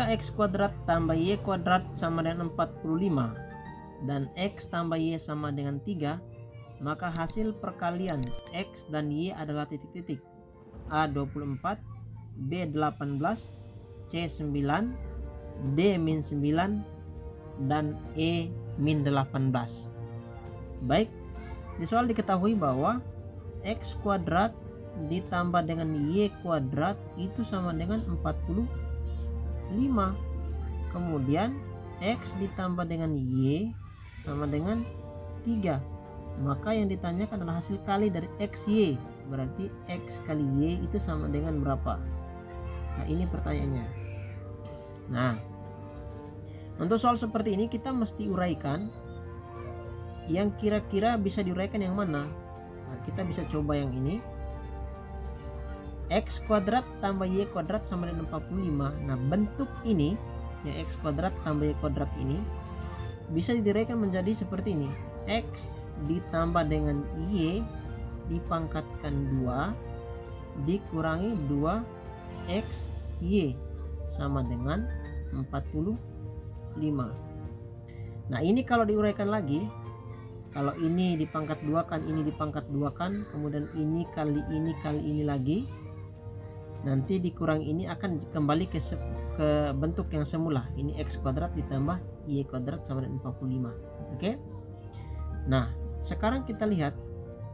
Jika x kuadrat tambah y kuadrat sama dengan 45 dan x tambah y sama dengan 3, maka hasil perkalian x dan y adalah titik-titik A 24, B 18, C 9, D min 9, dan E min 18. Baik, di soal diketahui bahwa x kuadrat ditambah dengan y kuadrat itu sama dengan 45. Kemudian x ditambah dengan y sama dengan 3. Maka yang ditanyakan adalah hasil kali dari xy. Berarti x kali y itu sama dengan berapa? Nah, ini pertanyaannya. Nah, untuk soal seperti ini kita mesti uraikan yang kira-kira bisa diuraikan yang mana. Nah, kita bisa coba yang ini. X kuadrat tambah y kuadrat sama dengan 45. Nah, bentuk ini yang x kuadrat tambah y kuadrat ini bisa diraikan menjadi seperti ini. X ditambah dengan y dipangkatkan 2 dikurangi 2x y sama dengan 45. Nah, ini kalau diuraikan lagi, kalau ini dipangkat 2 kan, ini dipangkat 2 kan, kemudian ini kali ini lagi, nanti dikurangi ini akan kembali ke bentuk yang semula. Ini x kuadrat ditambah y kuadrat sama dengan 45. Oke. Nah, sekarang kita lihat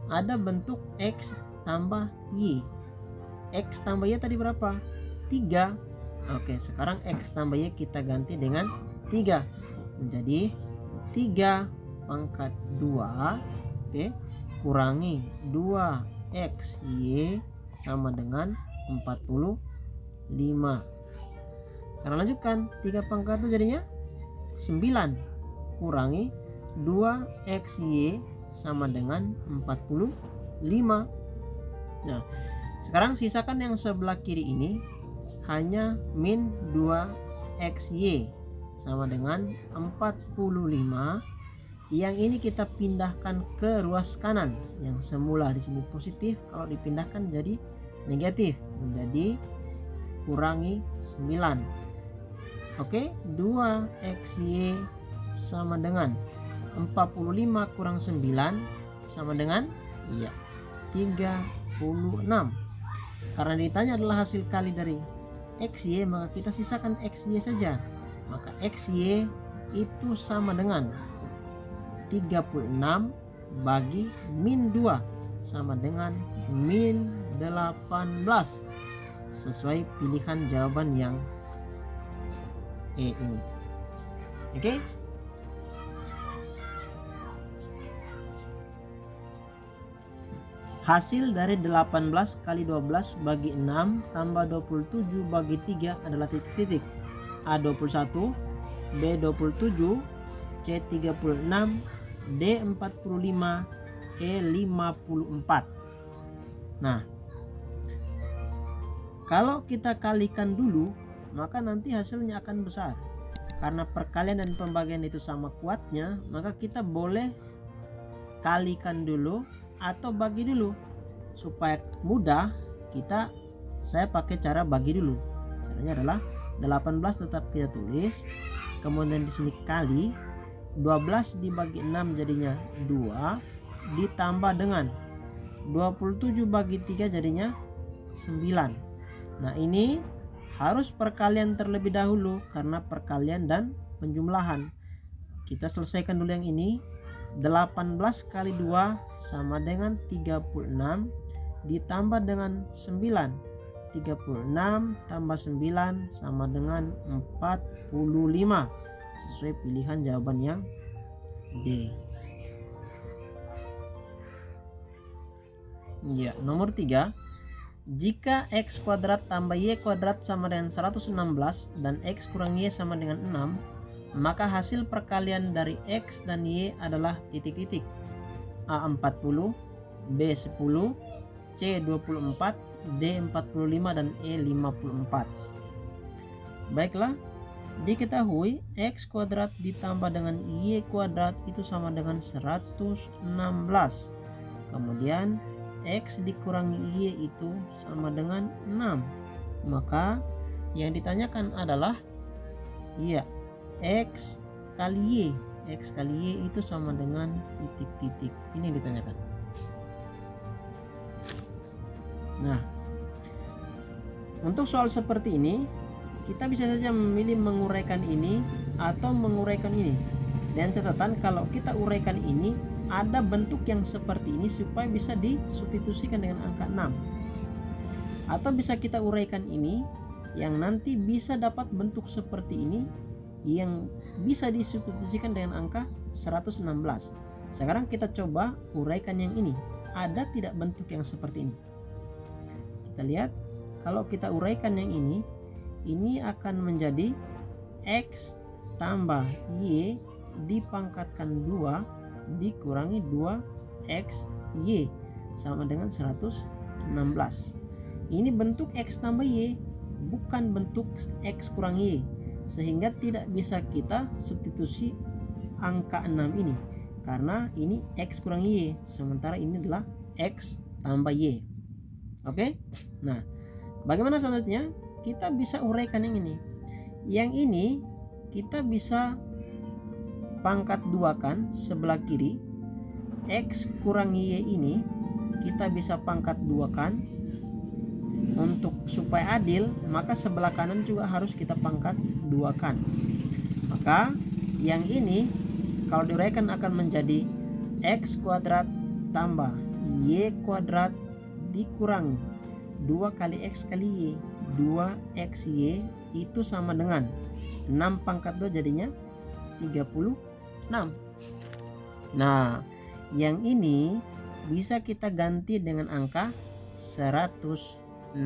ada bentuk x tambah y. X tambah y tadi berapa? 3. Oke, sekarang x tambah y kita ganti dengan 3. Menjadi 3 pangkat 2, oke, kurangi 2xy sama dengan 45. Sekarang lanjutkan, 3 pangkat 2 jadinya 9 kurangi 2xy sama dengan 45. Nah, sekarang sisakan yang sebelah kiri ini hanya min 2xy sama dengan 45. Yang ini kita pindahkan ke ruas kanan. Yang semula di sini positif, kalau dipindahkan jadi negatif, menjadi kurangi 9. Oke, 2xy sama dengan 45 kurang 9 sama dengan 36. Karena ditanya adalah hasil kali dari xy, maka kita sisakan xy saja. Maka xy itu sama dengan 36 bagi min 2 sama dengan min 18. Sesuai pilihan jawaban yang E ini. Oke. Hasil dari 18 kali 12 bagi 6 tambah 27 bagi 3 adalah titik-titik. A 21, B 27, C 36, D 45, E 54. Nah, kalau kita kalikan dulu, maka nanti hasilnya akan besar. Karena perkalian dan pembagian itu sama kuatnya, maka kita boleh kalikan dulu atau bagi dulu. Supaya mudah, saya pakai cara bagi dulu. Caranya adalah 18 tetap kita tulis, kemudian di sini kali 12 dibagi 6 jadinya 2, ditambah dengan 27 bagi 3 jadinya 9. Nah, ini harus perkalian terlebih dahulu karena perkalian dan penjumlahan. Kita selesaikan dulu yang ini. 18 kali 2 sama dengan 36 ditambah dengan 9. 36 tambah 9 sama dengan 45. Sesuai pilihan jawaban yang D. Ya, nomor 3. Jika x kuadrat tambah y kuadrat sama dengan 116 dan x kurang y sama dengan 6, maka hasil perkalian dari x dan y adalah titik-titik. A 40, B 10, C 24, D 45, dan E 54. Baiklah, diketahui x kuadrat ditambah dengan y kuadrat itu sama dengan 116. Kemudian x dikurangi y itu sama dengan 6. Maka yang ditanyakan adalah Iya, X kali Y. X kali Y itu sama dengan titik-titik. Ini yang ditanyakan. Nah, untuk soal seperti ini, kita bisa saja memilih menguraikan ini atau menguraikan ini. Dan catatan, kalau kita uraikan ini, ada bentuk yang seperti ini supaya bisa disubstitusikan dengan angka 6. Atau bisa kita uraikan ini, yang nanti bisa dapat bentuk seperti ini, yang bisa disubstitusikan dengan angka 116. Sekarang kita coba uraikan yang ini. Ada tidak bentuk yang seperti ini? Kita lihat, kalau kita uraikan yang ini akan menjadi X tambah Y dipangkatkan 2 dikurangi 2XY sama dengan 116. Ini bentuk X tambah Y, bukan bentuk X kurang Y, sehingga tidak bisa kita substitusi angka 6 ini, karena ini X kurang Y, sementara ini adalah X tambah Y. Oke? Nah, bagaimana selanjutnya? Kita bisa uraikan yang ini. Yang ini kita bisa pangkat 2 kan sebelah kiri. X kurang Y ini kita bisa pangkat 2 kan. Untuk supaya adil, maka sebelah kanan juga harus kita pangkat 2 kan. Maka yang ini kalau diuraikan akan menjadi X kuadrat tambah Y kuadrat dikurangi 2 kali X kali Y. 2XY itu sama dengan 6 pangkat 2 jadinya 36. Nah, yang ini bisa kita ganti dengan angka 116.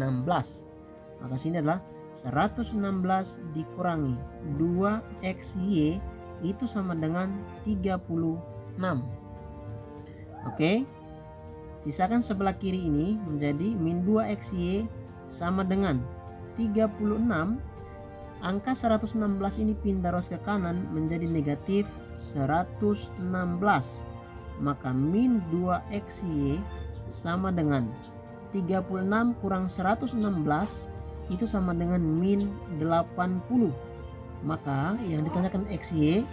Maka sini adalah 116 dikurangi 2XY itu sama dengan 36. Oke. Sisakan sebelah kiri ini menjadi min 2XY sama dengan 36. Angka 116 ini pindah ros ke kanan menjadi negatif 116. Maka min 2XY sama dengan 36 kurang 116 itu sama dengan min 80. Maka yang ditanyakan XY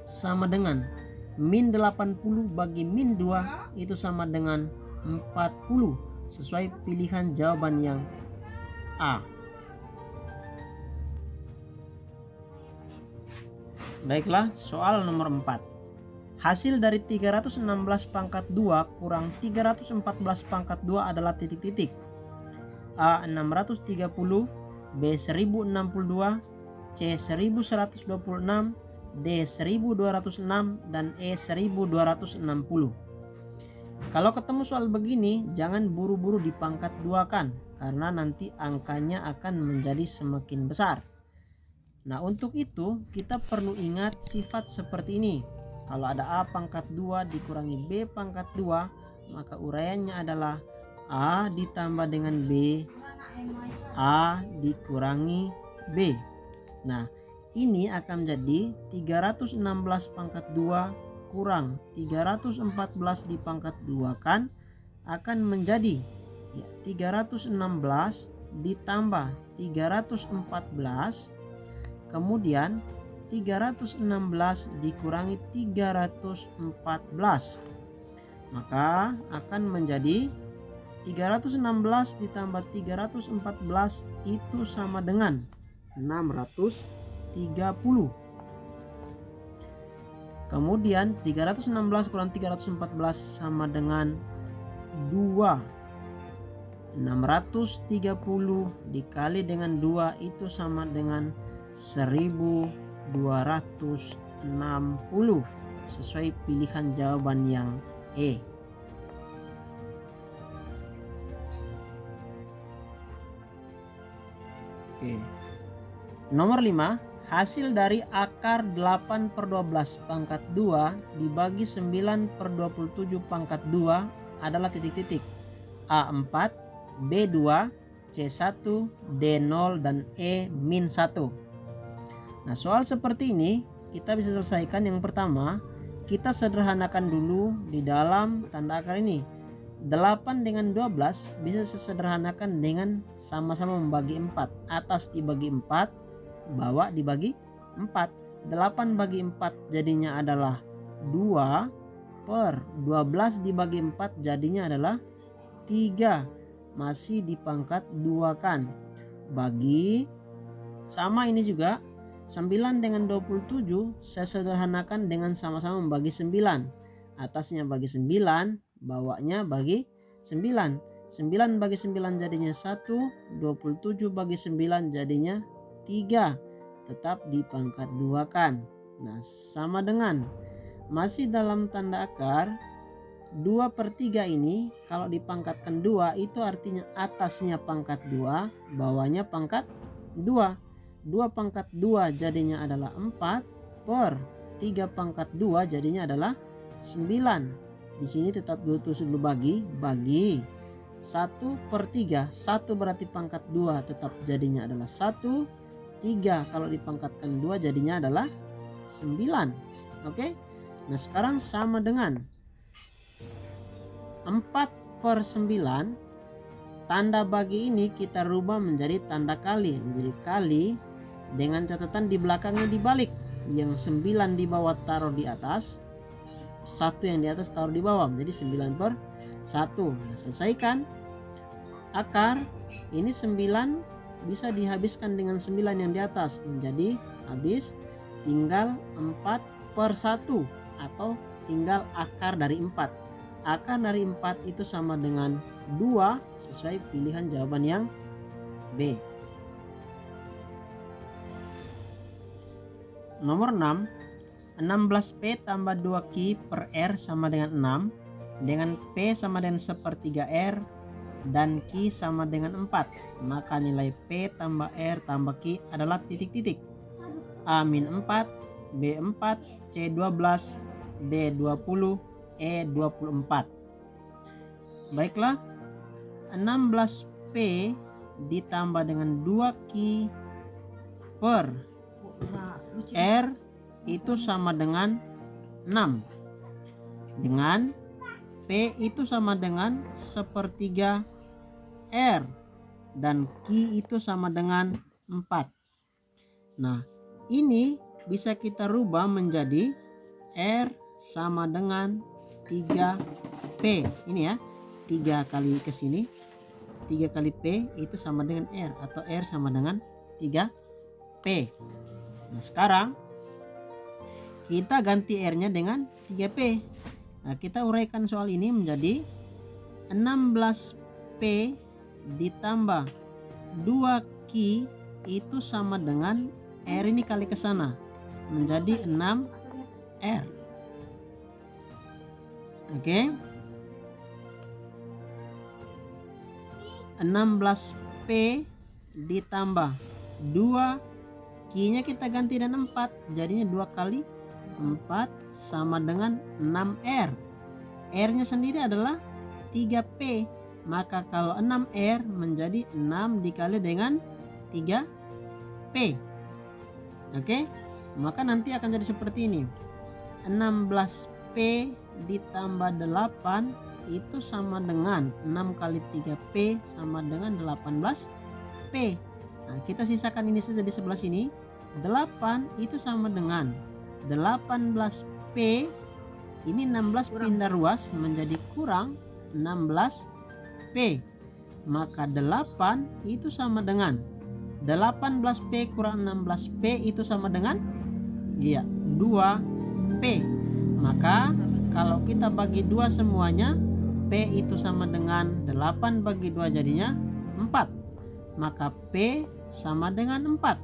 sama dengan min 80 bagi min 2 itu sama dengan 40, sesuai pilihan jawaban yang A. Baiklah, soal nomor 4. Hasil dari 316 pangkat 2 kurang 314 pangkat 2 adalah titik-titik. A 630, B 1062, C 1126, D 1206, dan E 1260. Kalau ketemu soal begini, jangan buru-buru dipangkat 2 kan, karena nanti angkanya akan menjadi semakin besar. Nah, untuk itu kita perlu ingat sifat seperti ini. Kalau ada A pangkat 2 dikurangi B pangkat 2, maka uraiannya adalah A ditambah dengan B, A dikurangi B. Nah, ini akan menjadi 316 pangkat 2 kurang 314 di pangkat 2 kan akan menjadi 316 ditambah 314, kemudian 316 dikurangi 314, maka akan menjadi 316 ditambah 314 itu sama dengan 630. Kemudian 316 kurang 314 sama dengan 2. 630 dikali dengan 2 itu sama dengan 1260, sesuai pilihan jawaban yang E. Oke. Nomor 5. Hasil dari akar 8/12 pangkat 2 dibagi 9/27 pangkat 2 adalah titik-titik. A4, B2, C1, D0, dan E-1. Nah, soal seperti ini kita bisa selesaikan. Yang pertama, kita sederhanakan dulu di dalam tanda akar ini. 8 dengan 12 bisa sesederhanakan dengan sama-sama membagi 4. Atas dibagi 4, bawa dibagi 4. 8 bagi 4 jadinya adalah 2, per 12 dibagi 4 jadinya adalah 3. Masih di pangkat 2 kan. Bagi sama ini juga 9 dengan 27 saya sederhanakan dengan sama-sama membagi 9. Atasnya bagi 9, bawahnya bagi 9. 9 bagi 9 jadinya 1, 27 bagi 9 jadinya 3. Tetap di pangkat 2 kan. Nah, sama dengan masih dalam tanda akar 2/3 ini kalau dipangkatkan 2 itu artinya atasnya pangkat 2, bawahnya pangkat 2. 2 pangkat 2 jadinya adalah 4, per 3 pangkat 2 jadinya adalah 9. Di sini tetap terus dulu bagi 1/3. 1 berarti pangkat 2 tetap jadinya adalah 1. 3 kalau dipangkatkan 2 jadinya adalah 9. Oke. Nah, sekarang sama dengan 4/9. Tanda bagi ini kita rubah menjadi tanda kali. Menjadi kali dengan catatan di belakangnya dibalik. Yang 9 di bawah taruh di atas, 1 yang di atas taruh di bawah, menjadi 9/1. Nah, selesaikan akar ini 9 bisa dihabiskan dengan 9 yang di atas, menjadi habis tinggal 4/1 atau tinggal akar dari 4. Akar dari 4 itu sama dengan 2 sesuai pilihan jawaban yang B. Nomor 6, 16P tambah 2Q per R sama dengan 6, dengan P sama dengan 1/3 R dan Q sama dengan 4. Maka nilai P tambah R tambah Q adalah titik-titik. A-4, B4, C12, D20, E24. Baiklah, 16P ditambah dengan 2Q per R itu sama dengan 6. Dengan P itu sama dengan 1/3 R dan Q itu sama dengan 4. Nah, ini bisa kita rubah menjadi R sama dengan 3P. Ini ya, 3 kali ke sini, 3 kali P itu sama dengan R, atau R sama dengan 3P. Nah, sekarang kita ganti R nya dengan 3P. Nah, kita uraikan soal ini menjadi 16P ditambah 2Q itu sama dengan R ini kali ke sana, menjadi 6R. Oke. 16P ditambah 2 Q-nya kita ganti dengan 4, jadinya 2 kali 4 sama dengan 6R. R-nya sendiri adalah 3P. Maka kalau 6R menjadi 6 dikali dengan 3P. Oke? Maka nanti akan jadi seperti ini. 16P ditambah 8 itu sama dengan 6 kali 3P sama dengan 18P. Nah, kita sisakan ini saja di sebelah sini. 8 itu sama dengan 18P. Ini 16 pindah ruas menjadi kurang 16P. Maka 8 itu sama dengan 18P kurang 16P itu sama dengan 2P. Maka kalau kita bagi 2 semuanya, P itu sama dengan 8 bagi 2 jadinya 4. Maka P sama dengan 4.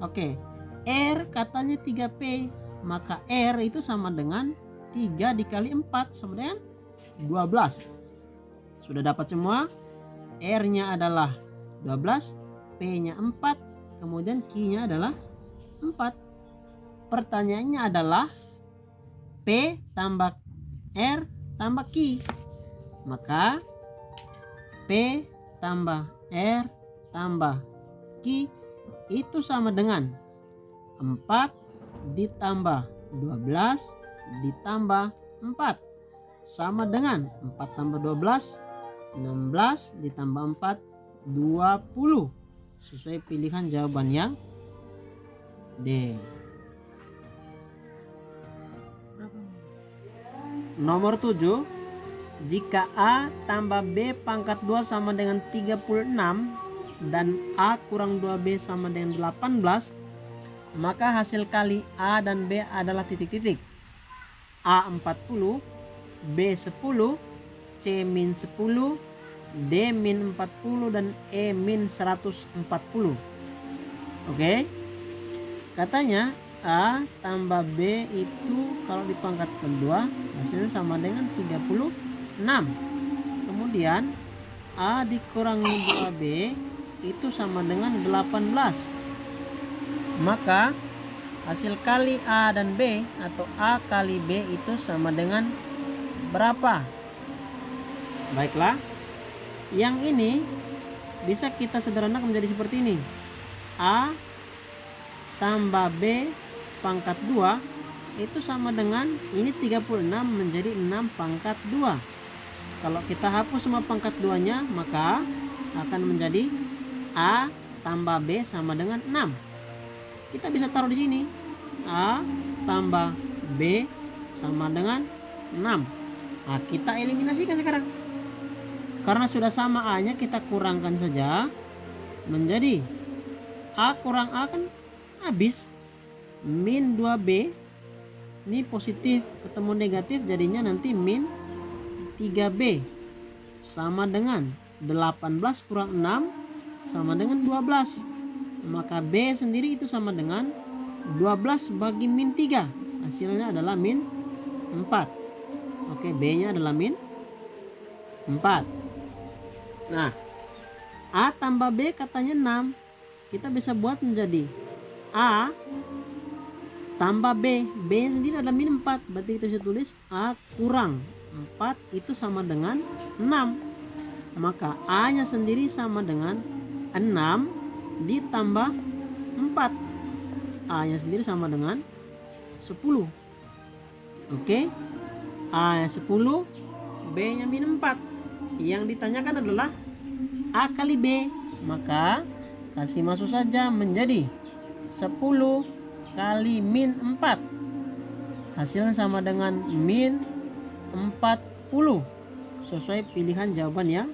Oke, R katanya 3P. Maka R itu sama dengan 3 dikali 4 sama dengan 12. Sudah dapat semua? R-nya adalah 12, P-nya 4, kemudian Q-nya adalah 4. Pertanyaannya adalah P tambah R tambah Q. Maka P tambah R tambah Q itu sama dengan 4 ditambah 12 ditambah 4 sama dengan 4 tambah 12 16 ditambah 4 20. Sesuai pilihan jawaban yang D. Nomor 7, jika A tambah B pangkat 2 sama dengan 36 dan A kurang 2B sama dengan 18, maka hasil kali A dan B adalah titik-titik. A 40, B 10, C min 10, D min 40, dan E min 140. Oke. Katanya A tambah B itu kalau dipangkatkan 2 hasilnya sama dengan 36. Kemudian A dikurangi 2B itu sama dengan 18. Maka hasil kali A dan B atau A kali B itu sama dengan berapa? Baiklah, yang ini bisa kita sederhanakan menjadi seperti ini. A tambah B pangkat 2 itu sama dengan ini 36 menjadi 6 pangkat 2. Kalau kita hapus semua pangkat 2-nya, maka akan menjadi A tambah B sama dengan 6. Kita bisa taruh di sini A tambah B sama dengan 6. Nah, kita eliminasikan sekarang. Karena sudah sama A-nya, kita kurangkan saja menjadi A kurang A kan habis. Min 2B ini positif ketemu negatif, jadinya nanti min 3B sama dengan 18 kurang 6 sama dengan 12. Maka B sendiri itu sama dengan 12 bagi min 3. Hasilnya adalah min 4. Oke, B nya adalah min 4. Nah, A tambah B katanya 6. Kita bisa buat menjadi A tambah B. B nya sendiri adalah min 4. Berarti kita bisa tulis A kurang 4 itu sama dengan 6. Maka A nya sendiri sama dengan 6 ditambah 4. A nya sendiri sama dengan 10. Oke. A nya 10, B nya min 4. Yang ditanyakan adalah A kali B. Maka kasih masuk saja menjadi 10 kali min 4. Hasilnya sama dengan min 40. Sesuai pilihan jawaban yang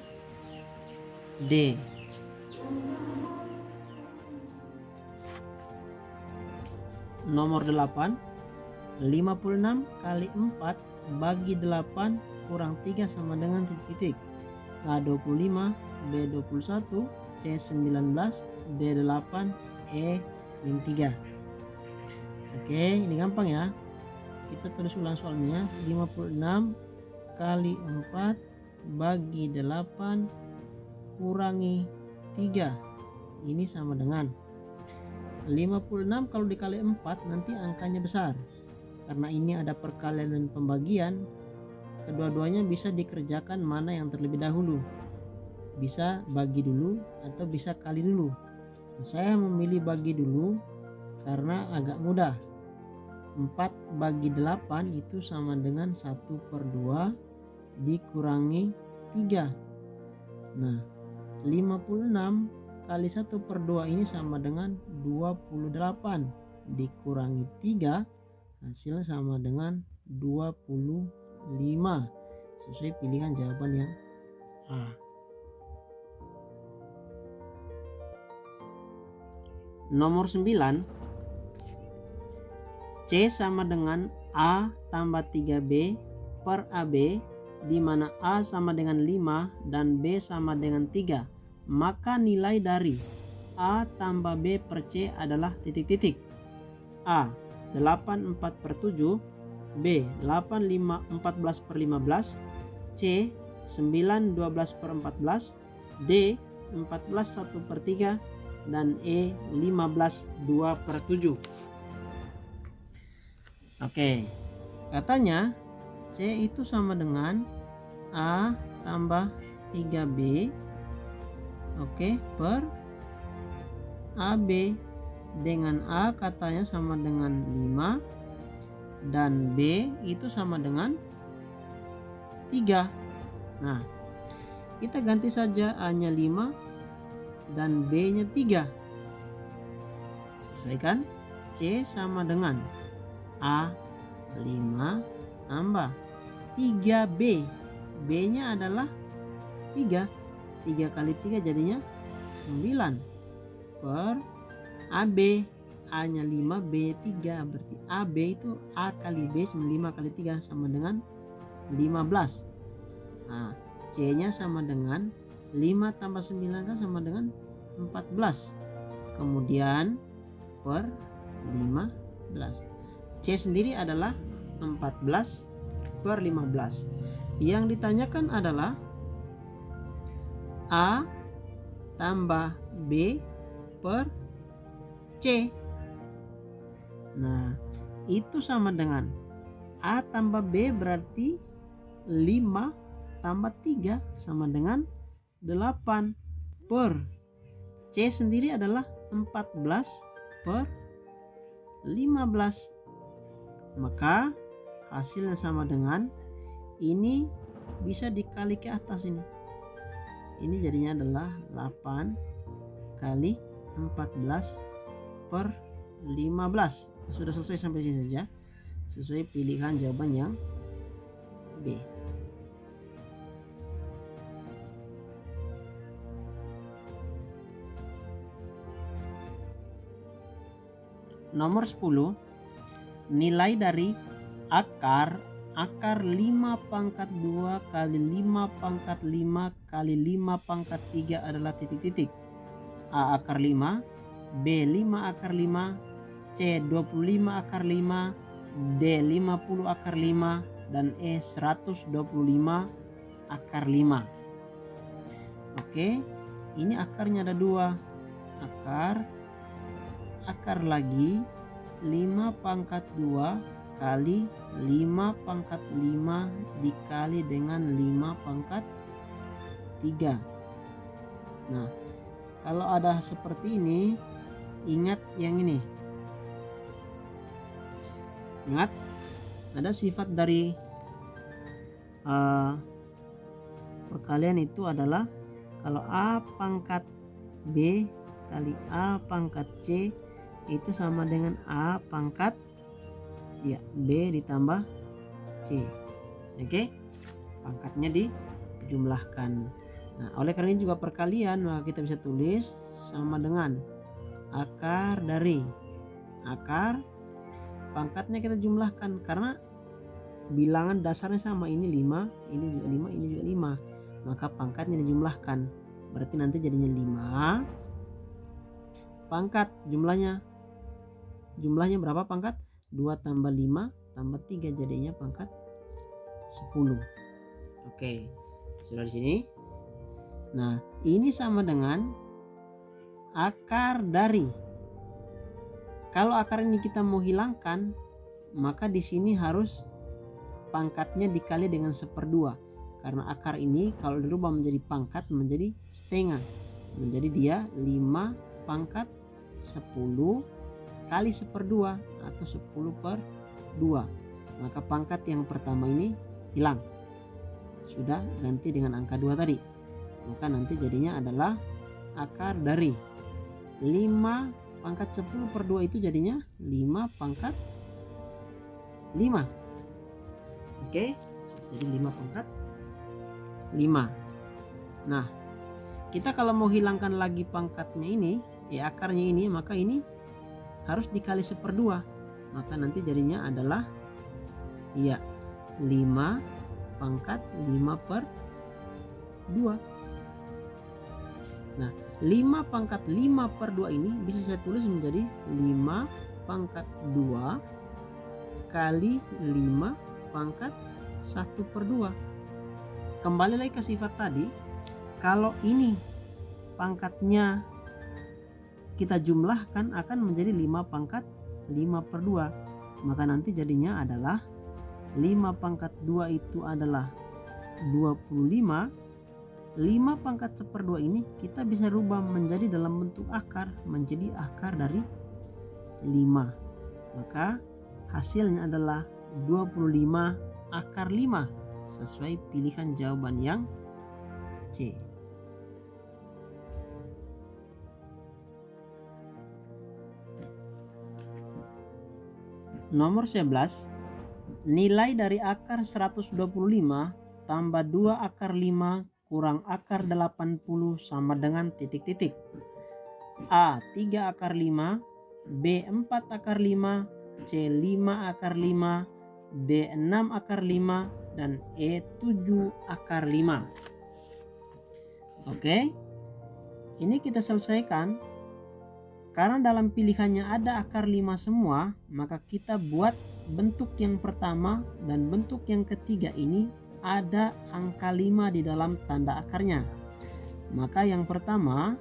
D. Nomor 8, 56 kali 4 bagi 8 kurang 3 sama dengan titik-titik. A 25, B 21, C 19, D 8, E min 3. Oke, ini gampang ya. Kita tulis ulang soalnya. 56 kali 4 bagi 8 kurangi 3. Ini sama dengan 56 kalau dikali 4 nanti angkanya besar. Karena ini ada perkalian dan pembagian, kedua-duanya bisa dikerjakan mana yang terlebih dahulu. Bisa bagi dulu atau bisa kali dulu. Saya memilih bagi dulu karena agak mudah. 4 bagi 8 itu sama dengan 1/2 dikurangi 3. Nah, 56 kali 1/2 ini sama dengan 28 dikurangi 3, hasilnya sama dengan 25. Sesuai pilihan jawaban yang A. Nomor 9, C sama dengan A tambah 3B per AB, di mana A sama dengan 5 dan B sama dengan 3. Maka nilai dari A tambah B per C adalah titik-titik. A 8/4/7, B 8/14/15, C 9/12/14, D 14/1/3, dan E 15/2/7. Oke, katanya C itu sama dengan A tambah 3B, oke, per AB, dengan A katanya sama dengan 5 dan B itu sama dengan 3. Nah, kita ganti saja A nya 5 dan B nya 3. Selesaikan. C sama dengan A 5 tambah 3B. B nya adalah 3. 3 kali 3 jadinya 9 per AB. A nya 5, B 3. Berarti AB itu A kali B 5 kali 3 sama dengan 15. Nah, C nya sama dengan 5 tambah 9 kan sama dengan 14. Kemudian per 15. C sendiri adalah 14 per 15. Yang ditanyakan adalah A tambah B per C. Nah, itu sama dengan A tambah B berarti 5 tambah 3 sama dengan 8 per C sendiri adalah 14 per 15. Maka hasilnya sama dengan ini bisa dikali ke atas ini. Ini jadinya adalah 8 kali 14 per 15. Sudah selesai sampai sini saja. Sesuai pilihan jawaban yang B. Nomor 10. Nilai dari akar 5 pangkat 2 kali 5 pangkat 5 kali 5 pangkat 3 adalah titik-titik. A akar 5, B 5 akar 5, C 25 akar 5, D 50 akar 5, dan E 125 akar 5. Oke, ini akarnya ada 2. Akar lagi 5 pangkat 2 kali 5 pangkat 5 dikali dengan 5 pangkat 3. Nah, kalau ada seperti ini, ingat yang ini. Ingat, ada sifat dari perkalian itu adalah kalau A pangkat B kali A pangkat C itu sama dengan A pangkat B ditambah C. Oke, pangkatnya dijumlahkan. Nah, oleh karena ini juga perkalian, maka kita bisa tulis sama dengan akar dari akar pangkatnya kita jumlahkan karena bilangan dasarnya sama, ini 5, ini juga 5, ini juga 5. Maka pangkatnya dijumlahkan. Berarti nanti jadinya 5 pangkat jumlahnya berapa pangkat? 2 tambah 5 tambah 3 jadinya pangkat 10. Oke, sudah di sini. Nah, ini sama dengan akar dari. Kalau akar ini kita mau hilangkan, maka di sini harus pangkatnya dikali dengan 1/2. Karena akar ini kalau dirubah menjadi pangkat menjadi setengah. Menjadi dia 5 pangkat 10 kali 1/2 atau 10/2. Maka pangkat yang pertama ini hilang. Sudah ganti dengan angka 2 tadi. Maka nanti jadinya adalah akar dari 5 pangkat 10/2 itu jadinya 5 pangkat 5. Oke, jadi 5 pangkat 5. Nah, kita kalau mau hilangkan lagi pangkatnya ini, akarnya ini, maka ini harus dikali 1/2. Maka nanti jadinya adalah 5 pangkat 5/2. Nah, 5 pangkat 5/2 ini bisa saya tulis menjadi 5 pangkat 2 kali 5 pangkat 1/2. Kembali lagi ke sifat tadi, kalau ini pangkatnya kita jumlahkan akan menjadi 5 pangkat 5/2. Maka nanti jadinya adalah 5 pangkat 2 itu adalah 25. 5 pangkat 1/2 ini kita bisa rubah menjadi dalam bentuk akar, menjadi akar dari 5. Maka hasilnya adalah 25 akar 5 sesuai pilihan jawaban yang C. Nomor 11, nilai dari akar 125 tambah 2 akar 5 kurang akar 80 sama dengan titik-titik. A 3 akar 5, B 4 akar 5, C 5 akar 5, D 6 akar 5, dan E 7 akar 5. Oke, ini kita selesaikan. Karena dalam pilihannya ada akar 5 semua, maka kita buat bentuk yang pertama dan bentuk yang ketiga ini ada angka 5 di dalam tanda akarnya. Maka yang pertama,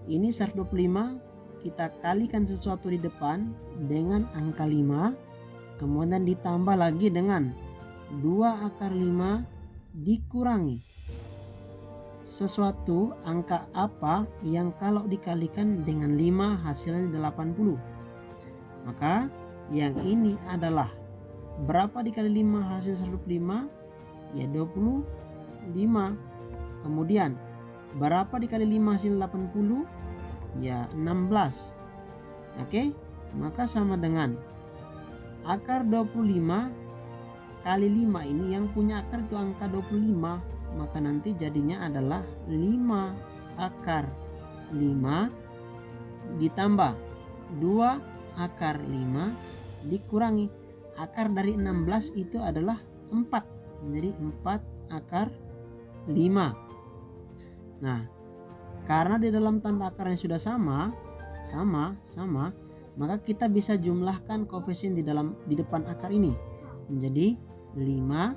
ini 125 kita kalikan sesuatu di depan dengan angka 5, kemudian ditambah lagi dengan 2 akar 5 dikurangi sesuatu angka apa yang kalau dikalikan dengan 5 hasilnya 80. Maka yang ini adalah berapa dikali 5 hasil 105? Ya 25. Kemudian berapa dikali 5 hasil 80? Ya 16. Oke, maka sama dengan akar 25 kali 5 ini yang punya akar itu angka 25, maka nanti jadinya adalah 5 akar 5 ditambah 2 akar 5 dikurangi akar dari 16 itu adalah 4, menjadi 4 akar 5. Nah, karena di dalam tanda akarnya sudah sama, maka kita bisa jumlahkan koefisien di depan akar ini menjadi 5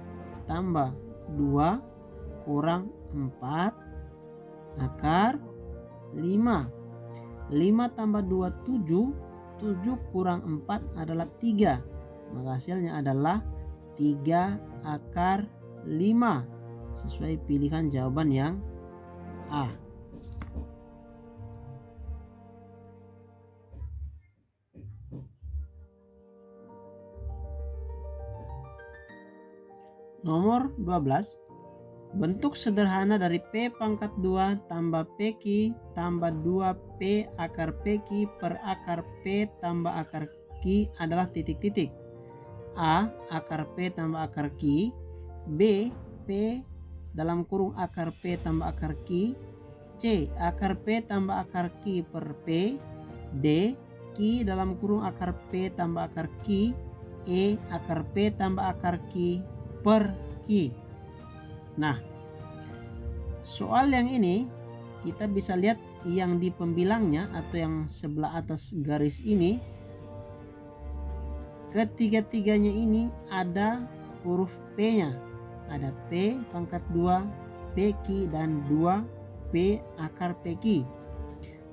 tambah 2 kurang 4 akar 5. 5 tambah 2 7, 7 kurang 4 adalah 3, maka hasilnya adalah 3 akar 5 sesuai pilihan jawaban yang A. Nomor 12, bentuk sederhana dari P pangkat 2 tambah PQ tambah 2P akar PQ per akar P tambah akar Q adalah titik-titik. A. Akar P tambah akar Q. B. P dalam kurung akar P tambah akar Q. C. Akar P tambah akar Q per P. D. Q dalam kurung akar P tambah akar Q. E. Akar P tambah akar Q per Q. Nah, soal yang ini kita bisa lihat yang di pembilangnya atau yang sebelah atas garis ini, ketiga-tiganya ini ada huruf P-nya. Ada P pangkat 2, PQ, dan 2P akar PQ.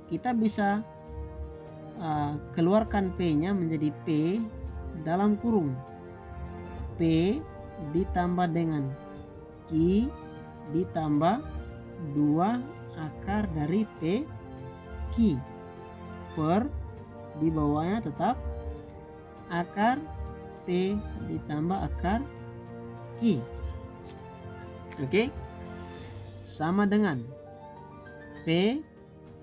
Kita bisa keluarkan P-nya menjadi P dalam kurung P ditambah dengan Q ditambah 2 akar dari P Q per di bawahnya tetap akar P ditambah akar Q. Oke, sama dengan P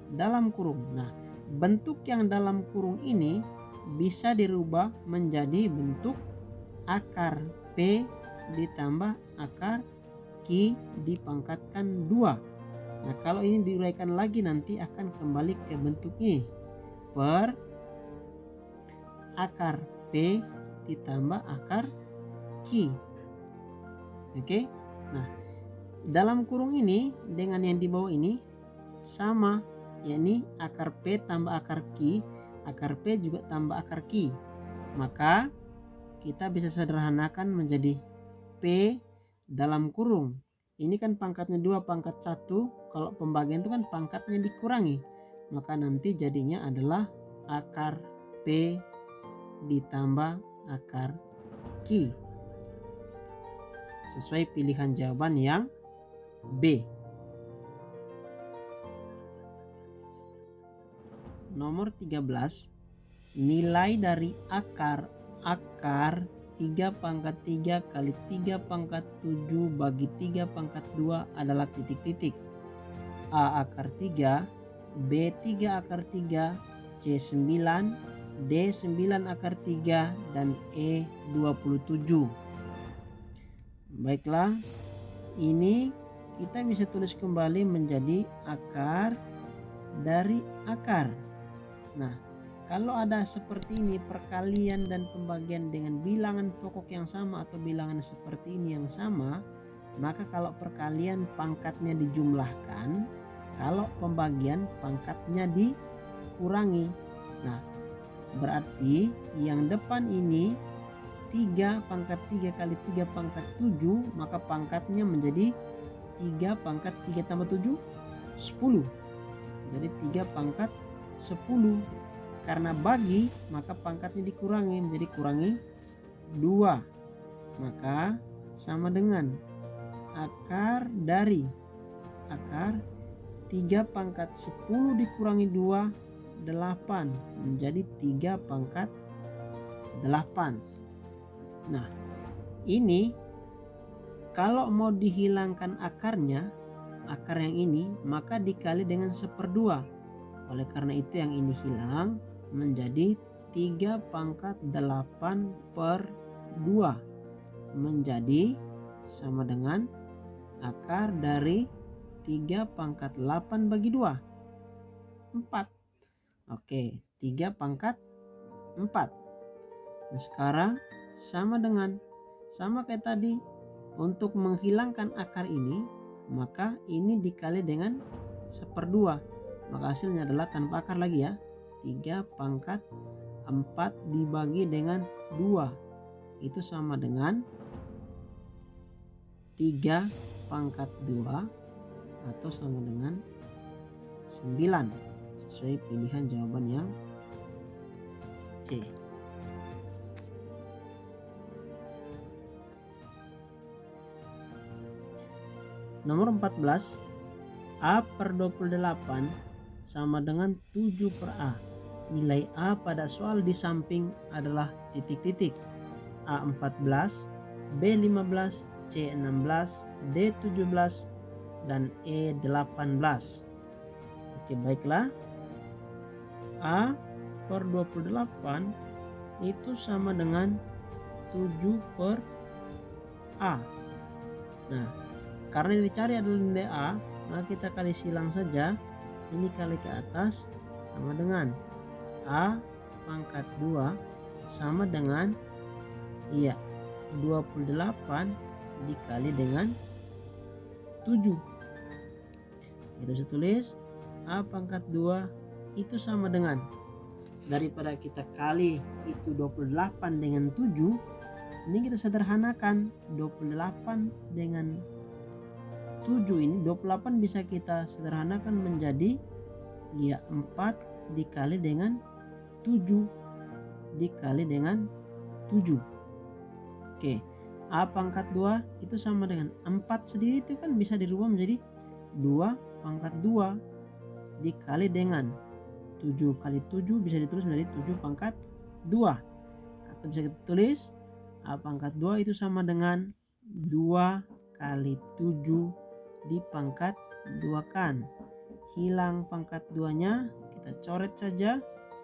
dalam kurung. Nah, bentuk yang dalam kurung ini bisa dirubah menjadi bentuk akar P ditambah akar Q dipangkatkan 2. Nah, kalau ini diuraikan lagi nanti akan kembali ke bentuk ini per akar P ditambah akar Q. Oke. Nah, dalam kurung ini dengan yang di bawah ini sama, yakni akar P tambah akar Q, akar P juga tambah akar Q. Maka kita bisa sederhanakan menjadi P dalam kurung. Ini kan pangkatnya 2 pangkat 1, kalau pembagian itu kan pangkatnya dikurangi, maka nanti jadinya adalah akar P ditambah akar Q sesuai pilihan jawaban yang B. Nomor 13, nilai dari akar 3 pangkat 3 kali 3 pangkat 7 bagi 3 pangkat 2 adalah titik-titik. A akar 3, B 3 akar 3, C 9, D 9 akar 3, dan E 27. Baiklah, ini kita bisa tulis kembali menjadi akar dari akar. Nah, kalau ada seperti ini perkalian dan pembagian dengan bilangan pokok yang sama atau bilangan seperti ini yang sama, maka kalau perkalian pangkatnya dijumlahkan, kalau pembagian pangkatnya dikurangi. Nah, berarti yang depan ini 3 pangkat 3 kali 3 pangkat 7, maka pangkatnya menjadi 3 pangkat 3 tambah 7, 10. Jadi 3 pangkat 10. Karena bagi, maka pangkatnya dikurangi menjadi kurangi 2. Maka sama dengan akar dari akar 3 pangkat 10 dikurangi 2, 8, menjadi 3 pangkat 8. Nah, ini kalau mau dihilangkan akarnya, akar yang ini, maka dikali dengan 1/2. Oleh karena itu yang ini hilang, menjadi 3 pangkat 8 per 2, menjadi sama dengan akar dari 3 pangkat 8 bagi 2, 4. Oke, 3 pangkat 4. Nah, sekarang sama kayak tadi, untuk menghilangkan akar ini, maka ini dikali dengan 1/2, maka hasilnya adalah tanpa akar lagi ya, 3 pangkat 4 dibagi dengan 2, itu sama dengan 3 pangkat 2 atau sama dengan 9, sesuai pilihan jawaban yang C. Nomor 14, A per 28 sama dengan 7 per A. Nilai A pada soal di samping adalah titik-titik. A 14, B 15, C 16, D 17, dan E 18. Oke, baiklah. A per 28 itu sama dengan 7 per A. Nah, karena yang dicari adalah nilai A, maka kita kali silang saja. Ini kali ke atas sama dengan A pangkat 2 sama dengan 28 dikali dengan 7. Kita bisa tulis A pangkat 2 itu sama dengan, daripada kita kali itu 28 dengan 7, ini kita sederhanakan. 28 dengan 7 ini, 28 bisa kita sederhanakan menjadi 4 dikali dengan 7 dikali dengan 7. Oke, A pangkat 2 itu sama dengan 4 sendiri, itu kan bisa dirubah menjadi 2 pangkat 2 dikali dengan 7 kali 7 bisa ditulis menjadi 7 pangkat 2. Atau bisa kita tulis A pangkat 2 itu sama dengan 2 kali 7 dipangkat 2 kan. Hilang pangkat 2-nya, kita coret saja,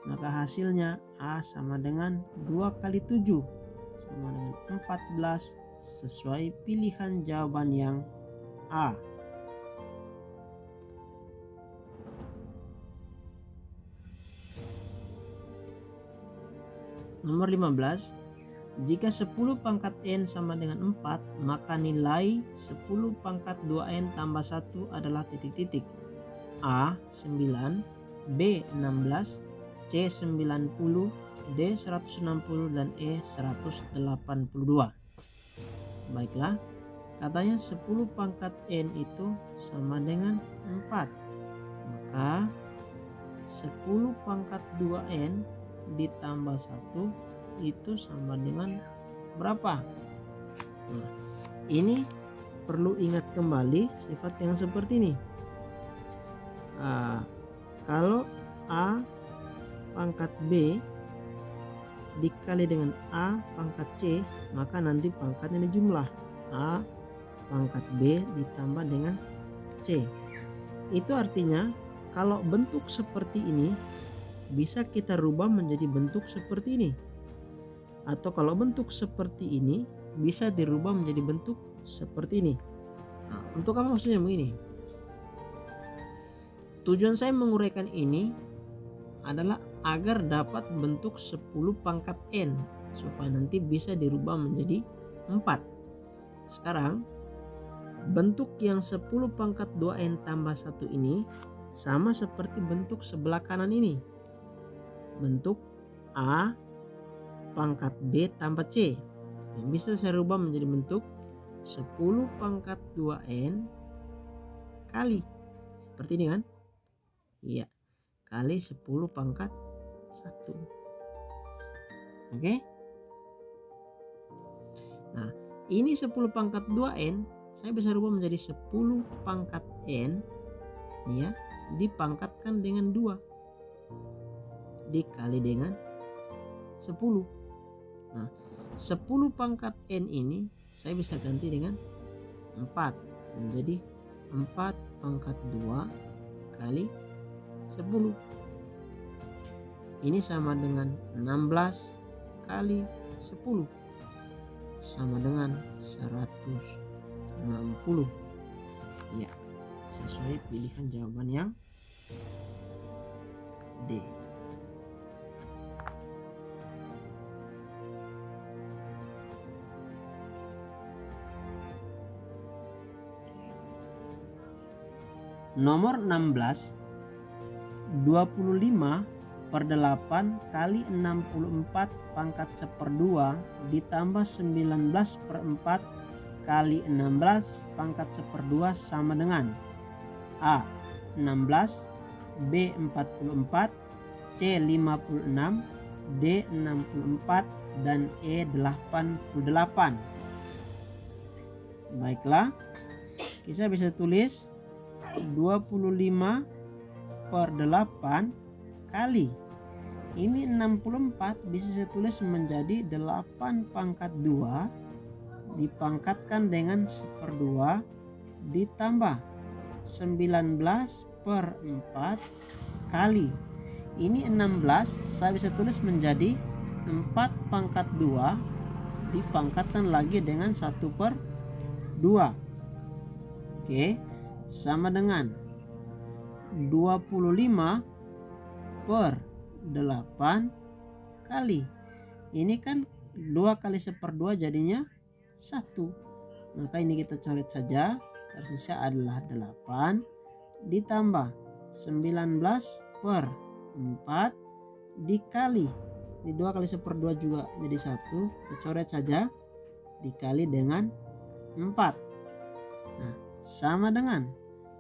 maka hasilnya A sama dengan 2 kali 7 sama dengan 14, sesuai pilihan jawaban yang A. Nomor 15, jika 10 pangkat N sama dengan 4, maka nilai 10 pangkat 2N tambah 1 adalah titik-titik. A 9, B 16, C 90, D 160, dan E 182. Baiklah, katanya 10 pangkat N itu sama dengan 4. Maka 10 pangkat 2N ditambah 1 itu sama dengan berapa? Nah, ini perlu ingat kembali sifat yang seperti ini. Kalau A pangkat B dikali dengan A pangkat C, maka nanti pangkatnya dijumlah. A pangkat B ditambah dengan C. Itu artinya kalau bentuk seperti ini, bisa kita rubah menjadi bentuk seperti ini. Atau kalau bentuk seperti ini bisa dirubah menjadi bentuk seperti ini. Nah, untuk apa maksudnya begini? Tujuan saya menguraikan ini adalah agar dapat bentuk 10 pangkat n supaya nanti bisa dirubah menjadi 4. Sekarang bentuk yang 10 pangkat 2n tambah 1 ini sama seperti bentuk sebelah kanan ini. Bentuk A pangkat B tambah C. Yang bisa saya rubah menjadi bentuk 10 pangkat 2n kali seperti ini kan? Iya, kali 10 pangkat 1. Oke? Nah, ini 10 pangkat 2n saya bisa rubah menjadi 10 pangkat n ya, dipangkatkan dengan 2 dikali dengan 10. Nah, 10 pangkat n ini saya bisa ganti dengan 4 menjadi 4 pangkat 2 kali 10. Ini sama dengan 16 kali 10 sama dengan 160. Ya, sesuai pilihan jawaban yang D. Nomor 16, 25 per 8 kali 64 pangkat 1/2 ditambah 19 per 4 kali 16 pangkat 1/2 sama dengan A. 16, B. 44, C. 56, D. 64, dan E. 88. Baiklah, kita bisa tulis 25 per 8 kali ini 64 bisa saya tulis menjadi 8 pangkat 2 dipangkatkan dengan 1/2 ditambah 19 per 4 kali ini 16 saya bisa tulis menjadi 4 pangkat 2 dipangkatkan lagi dengan 1/2. Oke, sama dengan 25 per 8 kali ini kan 2 kali 1/2 jadinya 1, maka ini kita coret saja, tersisa adalah 8 ditambah 19 per 4 dikali ini 2 kali 1/2 juga jadi 1, kita coret saja dikali dengan 4. Nah, sama dengan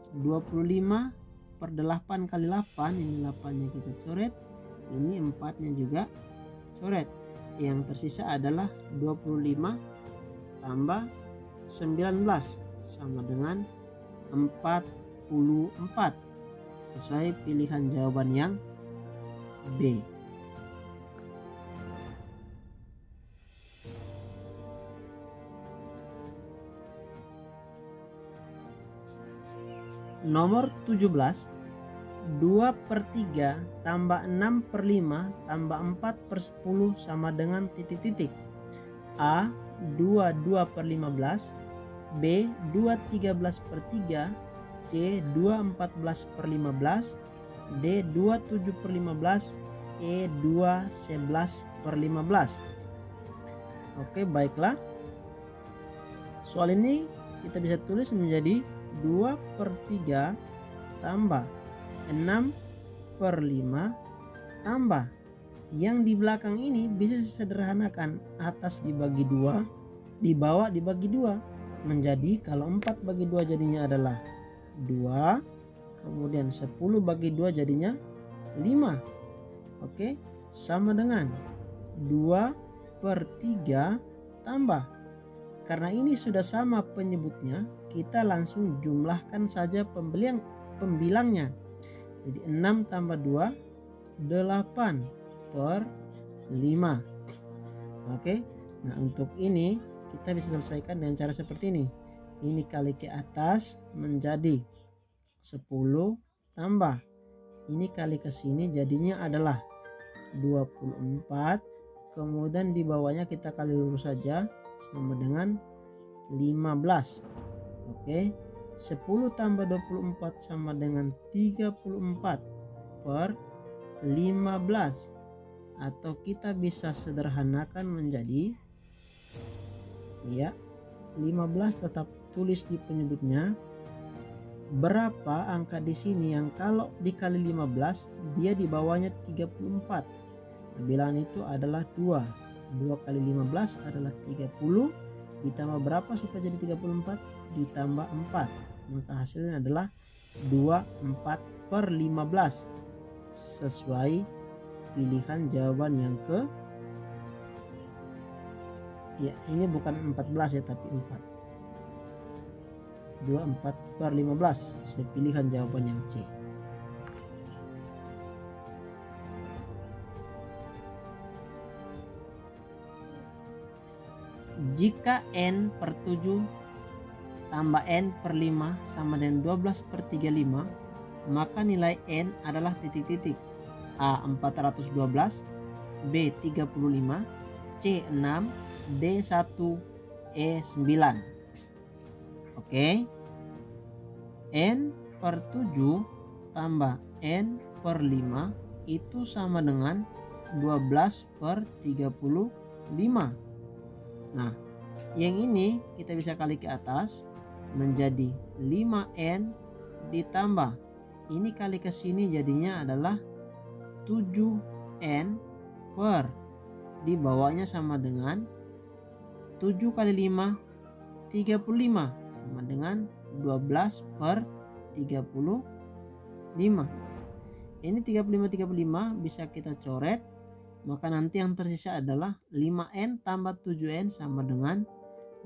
25 per 8 kali 8, ini 8 nya kita coret, ini 4 nya juga coret, yang tersisa adalah 25 tambah 19 sama dengan 44, sesuai pilihan jawaban yang B. Nomor 17, 2/3 tambah 6/5 tambah 4/10 sama dengan titik-titik. A. 22/15, B. 2/13/3, C. 2/14/15, D. 27/15, E. 2/11/15. Oke, baiklah. Soal ini kita bisa tulis menjadi 2/3 tambah 6/5 tambah yang di belakang ini bisa disederhanakan, atas dibagi 2, di bawah dibagi 2 menjadi, kalau 4 bagi 2 jadinya adalah 2, kemudian 10 bagi 2 jadinya 5. Oke, sama dengan 2/3 tambah, karena ini sudah sama penyebutnya, kita langsung jumlahkan saja pembilangnya. Jadi 6 tambah 2 8/5. Oke, nah untuk ini kita bisa selesaikan dengan cara seperti ini. Ini kali ke atas menjadi 10 tambah ini kali ke sini jadinya adalah 24, kemudian di bawahnya kita kali lurus saja sama dengan 15. Oke, 10 tambah 24 sama dengan 34 per 15, atau kita bisa sederhanakan menjadi, ya, 15 tetap tulis di penyebutnya. Berapa angka di sini yang kalau dikali 15 dia di bawahnya 34. Bilangan itu adalah 2. 2 kali 15 adalah 30, ditambah berapa supaya jadi 34? Ditambah 4. Maka hasilnya adalah 24 per 15 sesuai pilihan jawaban yang ke, ya ini bukan 14 ya tapi 4. 24 per 15 sesuai pilihan jawaban yang C. Jika N per 7 tambah N per 5 sama dengan 12 per 35, maka nilai N adalah titik-titik. A 412, B 35, C 6, D 1, E 9. Oke, N per 7 tambah N per 5 itu sama dengan 12 per 35. Nah, yang ini kita bisa kali ke atas menjadi 5N ditambah ini kali ke sini jadinya adalah 7N per di bawahnya sama dengan 7 kali 5 35 sama dengan 12 per 35. Ini 35 bisa kita coret, maka nanti yang tersisa adalah 5N tambah 7N sama dengan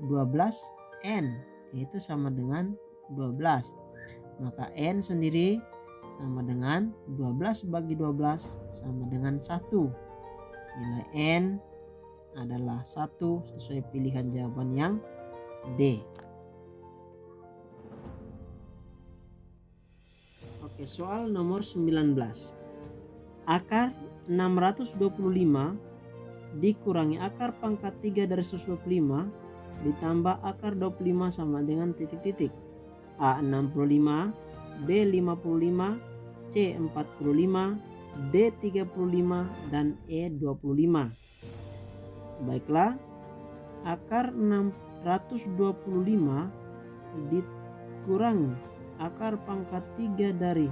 12N, yaitu sama dengan 12. Maka N sendiri sama dengan 12 bagi 12 sama dengan 1. Nilai N adalah 1 sesuai pilihan jawaban yang D. Oke, soal nomor 19. Akar 625 dikurangi akar pangkat 3 dari 125 ditambah akar 25 sama dengan titik-titik. A 65, B 55, C 45, D 35, dan E 25. Baiklah, akar 625 dikurangi akar pangkat 3 dari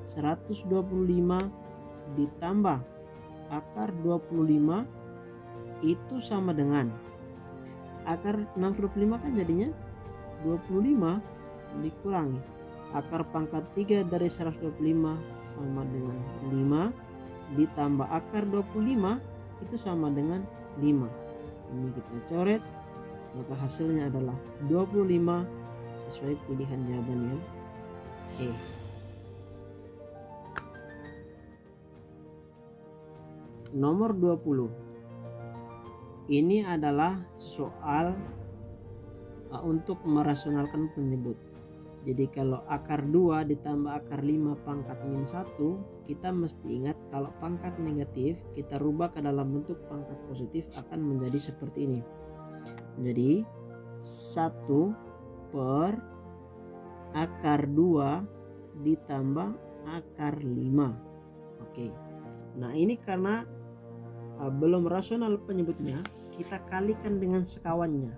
125 ditambah akar 25 itu sama dengan akar 625 kan jadinya 25 dikurangi akar pangkat 3 dari 125 sama dengan 5 ditambah akar 25 itu sama dengan 5. Ini kita coret, maka hasilnya adalah 25 sesuai pilihan jawaban yang E. Nomor 20. Ini adalah soal untuk merasionalkan penyebut. Jadi kalau akar 2 ditambah akar 5 pangkat min 1, kita mesti ingat kalau pangkat negatif kita rubah ke dalam bentuk pangkat positif akan menjadi seperti ini. Jadi 1 per akar 2 ditambah akar 5. Oke. Nah, ini karena belum rasional penyebutnya, kita kalikan dengan sekawannya.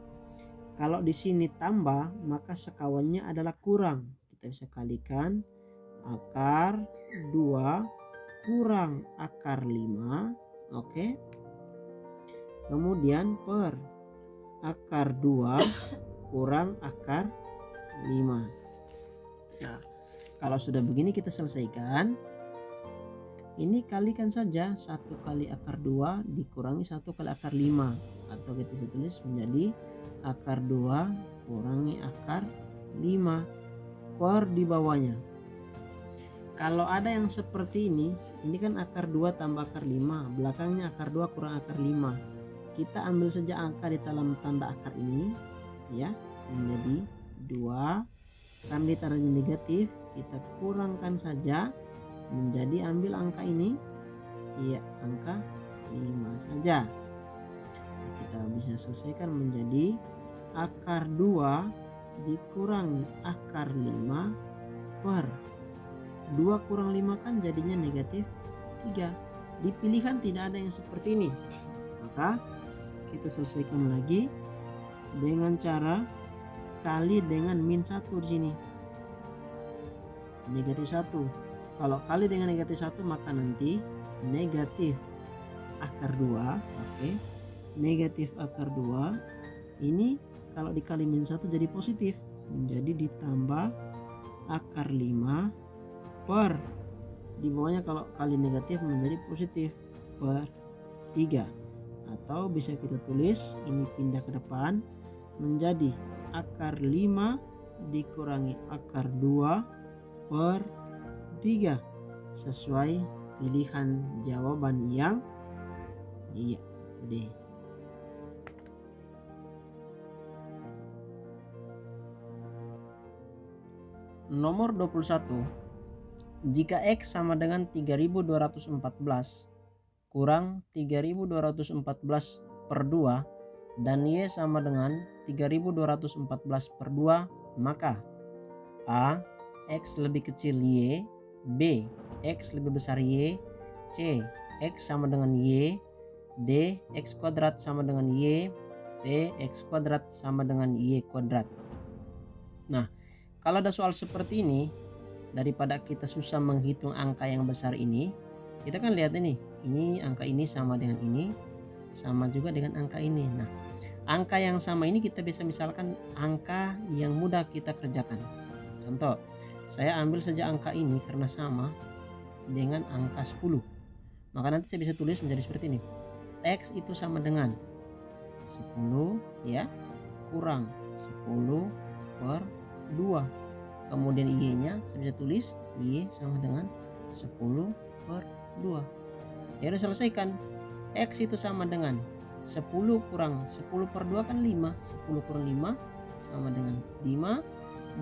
Kalau di sini tambah, maka sekawannya adalah kurang. Kita bisa kalikan akar 2 kurang akar 5. Oke. Kemudian per akar 2 kurang akar 5. Nah, kalau sudah begini kita selesaikan. Ini kalikan saja 1 kali akar 2 dikurangi 1 kali akar 5, atau kita bisa tulis menjadi akar 2 kurangi akar 5 per di bawahnya. Kalau ada yang seperti ini kan akar 2 tambah akar 5, belakangnya akar 2 kurang akar 5. Kita ambil saja angka di dalam tanda akar ini, ya, menjadi 2. Karena ditandanya negatif, kita kurangkan saja menjadi ambil angka ini, iya angka 5 saja. Kita bisa selesaikan menjadi akar 2 dikurangi akar 5 per 2 kurang 5 kan jadinya negatif 3. Di pilihan tidak ada yang seperti ini, maka kita selesaikan lagi dengan cara kali dengan min 1 di sini. Negatif 1. Kalau kali dengan negatif 1 maka nanti negatif akar 2, oke. Negatif akar 2 ini kalau dikali min 1 jadi positif, menjadi ditambah akar 5 per di bawahnya kalau kali negatif menjadi positif per 3. Atau bisa kita tulis ini pindah ke depan menjadi akar 5 dikurangi akar 2 per 3 sesuai pilihan jawaban yang iya D. Nomor 21. Jika X sama dengan 3214 kurang 3214 per 2 dan Y sama dengan 3214 per 2, maka A. X lebih kecil Y, B. X lebih besar Y, C. X sama dengan Y, D. X kuadrat sama dengan Y, E. X kuadrat sama dengan Y kuadrat. Nah, kalau ada soal seperti ini, daripada kita susah menghitung angka yang besar ini, kita kan lihat ini angka ini sama dengan ini, sama juga dengan angka ini. Nah, angka yang sama ini kita bisa misalkan angka yang mudah kita kerjakan. Contoh, saya ambil saja angka ini karena sama dengan angka 10. Maka nanti saya bisa tulis menjadi seperti ini. X itu sama dengan 10 ya kurang 10 per 2. Kemudian Y nya saya bisa tulis Y sama dengan 10 per 2. Ya udah selesaikan. X itu sama dengan 10 kurang 10 per 2 kan 5. 10 kurang 5 sama dengan 5.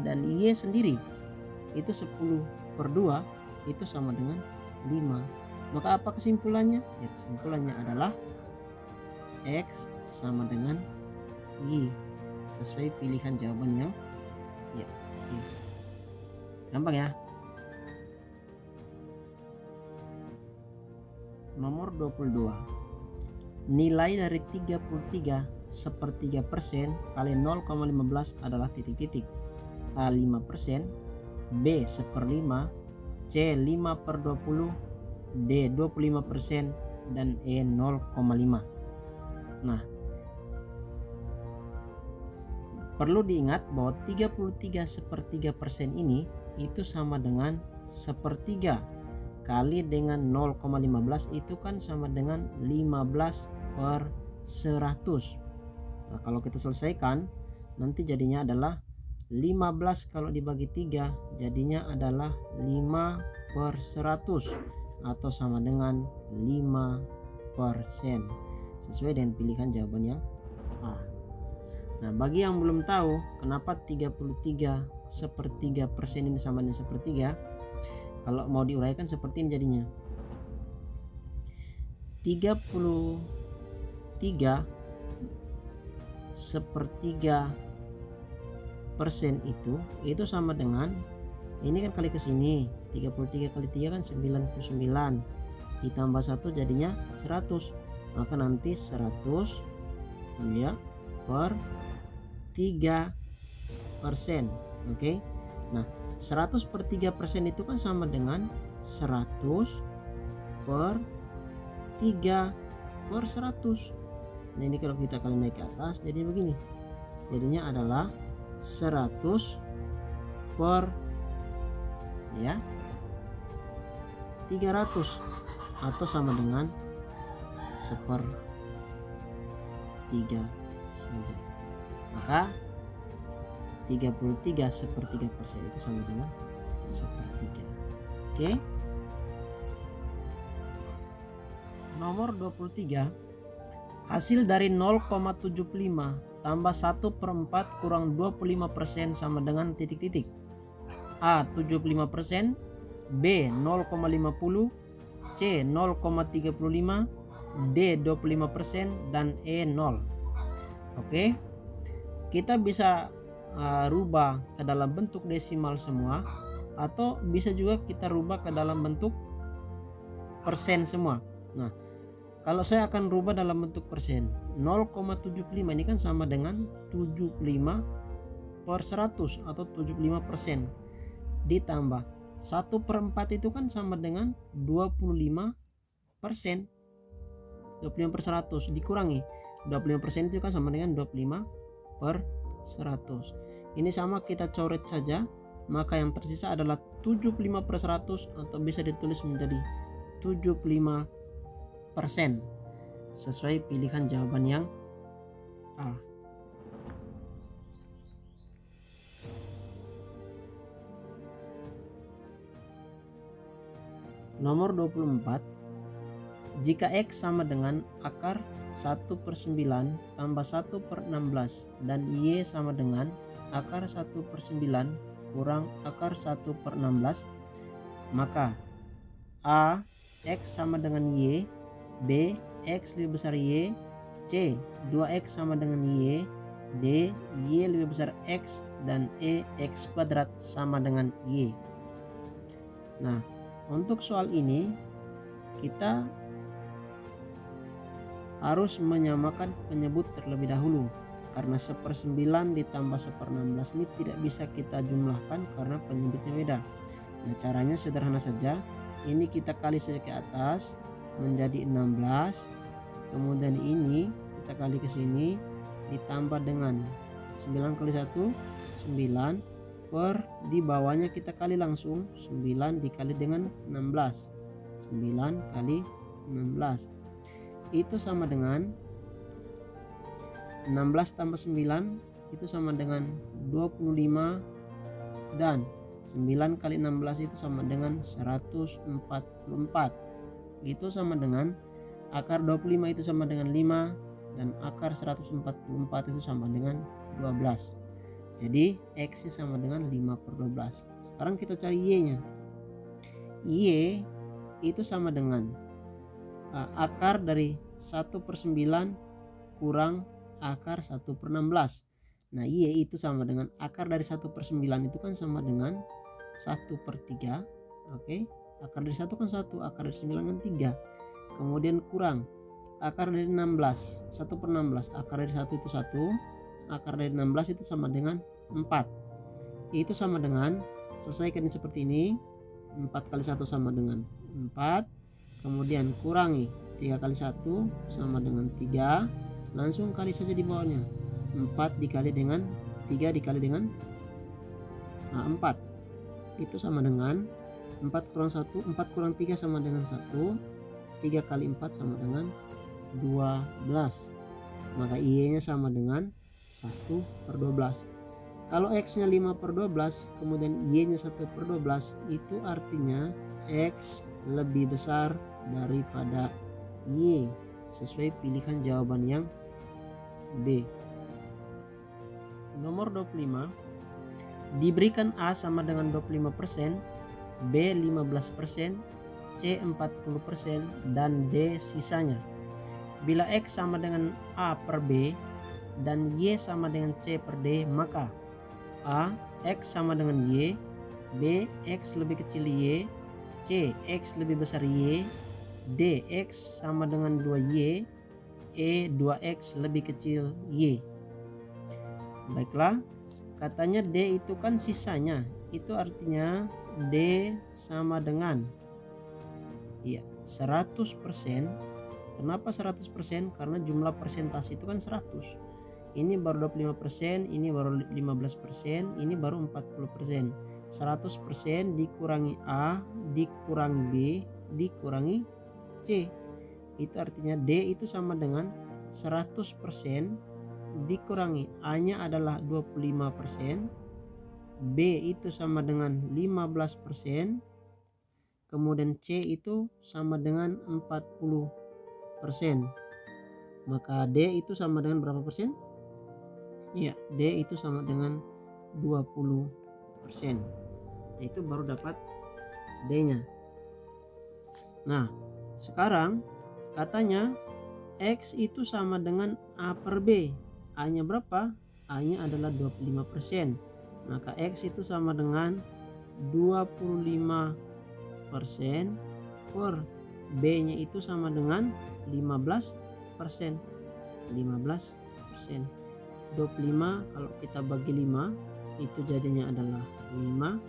Dan Y sendiri itu 10 per 2 itu sama dengan 5. Maka apa kesimpulannya? Ya kesimpulannya adalah X sama dengan Y sesuai pilihan jawaban yang ya C. Gampang ya. Nomor 22. Nilai dari 33 sepertiga persen kali 0,15 adalah titik-titik. A 5%, B 1/5, C 5 per 20, D 25% dan E 0,5. Nah, perlu diingat bahwa 33/3% ini itu sama dengan sepertiga kali dengan 0,15 itu kan sama dengan 15/100. Nah, kalau kita selesaikan nanti jadinya adalah 15 kalau dibagi 3 jadinya adalah 5/100 atau sama dengan 5% sesuai dengan pilihan jawaban yang A. Nah, bagi yang belum tahu kenapa 33/3% ini sama dengan sepertiga, kalau mau diuraikan seperti ini jadinya. 33/3% itu sama dengan ini kan kali ke sini 33 kali 3 kan 99 ditambah 1 jadinya 100. Maka nanti 100 ya per 3%. Oke. Nah, 100 per 3% itu kan sama dengan 100 per 3/100. Nah, ini kalau kita kali naik ke atas jadi begini. Jadinya adalah 100 per ya 300 atau sama dengan 1/3 saja. Maka 33/3% itu sama dengan 1/3. Oke. Nomor 23. Hasil dari 0,75 tambah 1/4 kurang 25% sama dengan titik-titik. A 75%, B 0,50, C 0,35, D 25%, dan E 0. Oke, kita bisa rubah ke dalam bentuk desimal semua, atau bisa juga kita rubah ke dalam bentuk persen semua. Nah, kalau saya akan rubah dalam bentuk persen, 0,75 ini kan sama dengan 75/100 atau 75%, ditambah 1/4 itu kan sama dengan 25%. 25/100 dikurangi 25% itu kan sama dengan 25/100. Ini sama, kita coret saja, maka yang tersisa adalah 75/100 atau bisa ditulis menjadi 75%, sesuai pilihan jawaban yang A. Nomor 24, jika X sama dengan akar 1/9 tambah 1/16 dan Y sama dengan akar 1/9 kurang akar 1/16, maka A. X sama dengan Y, B. X lebih besar Y, C. 2X sama dengan Y, D. Y lebih besar X, dan E. X kuadrat sama dengan Y. Nah, untuk soal ini kita harus menyamakan penyebut terlebih dahulu, karena 1/9 ditambah 1/16 ini tidak bisa kita jumlahkan karena penyebutnya beda. Nah, caranya sederhana saja, ini kita kali saja ke atas menjadi 16, kemudian ini kita kali ke sini ditambah dengan 9 kali 1 9, per di bawahnya kita kali langsung 9 dikali dengan 16, 9 kali 16 itu sama dengan 16 tambah 9 itu sama dengan 25, dan 9 kali 16 itu sama dengan 144, itu sama dengan akar 25 itu sama dengan 5, dan akar 144 itu sama dengan 12. Jadi X sama dengan 5/12. Sekarang kita cari Y nya. Y itu sama dengan akar dari 1/9 kurang akar 1/16. Nah, Y itu sama dengan akar dari 1/9 itu kan sama dengan 1/3. Oke, akar dari 1 kan 1, akar dari 9 kan 3. Kemudian kurang akar dari 16, 1/16, akar dari 1 itu 1, akar dari 16 itu sama dengan 4. Itu sama dengan, selesaikan seperti ini, 4 kali 1 sama dengan 4, kemudian kurangi 3 kali 1 sama dengan 3, langsung kali saja di bawahnya, 4 dikali dengan 3 dikali dengan 4, itu sama dengan 4 kurang 1, 4 kurang 3 sama dengan 1, 3 kali 4 sama dengan 12, maka Y nya sama dengan 1/12. Kalau X nya 5/12 kemudian Y nya 1/12, itu artinya X lebih besar daripada Y, sesuai pilihan jawaban yang B. Nomor 25, diberikan A sama dengan 25%, B 15%, C 40%, dan D sisanya. Bila X sama dengan A per B dan Y sama dengan C per D, maka A. X sama dengan Y, B. X lebih kecil Y, C. X lebih besar Y, D. X sama dengan 2Y, E. 2X lebih kecil Y. Baiklah, katanya D itu kan sisanya, itu artinya D sama dengan 100%. Kenapa 100%? Karena jumlah persentase itu kan 100. Ini baru 25%, ini baru 15%, ini baru 40%. 100% dikurangi A dikurangi B dikurangi C, itu artinya D itu sama dengan 100% dikurangi A nya adalah 25%, B itu sama dengan 15%, kemudian C itu sama dengan 40%, maka D itu sama dengan berapa persen? Iya, D itu sama dengan 20%. Nah, itu baru dapat D-nya. Nah, sekarang katanya X itu sama dengan A per B. A-nya berapa? A-nya adalah 25%. Maka X itu sama dengan 25% per B-nya itu sama dengan 15%. 15%. 25 kalau kita bagi 5 itu jadinya adalah 5.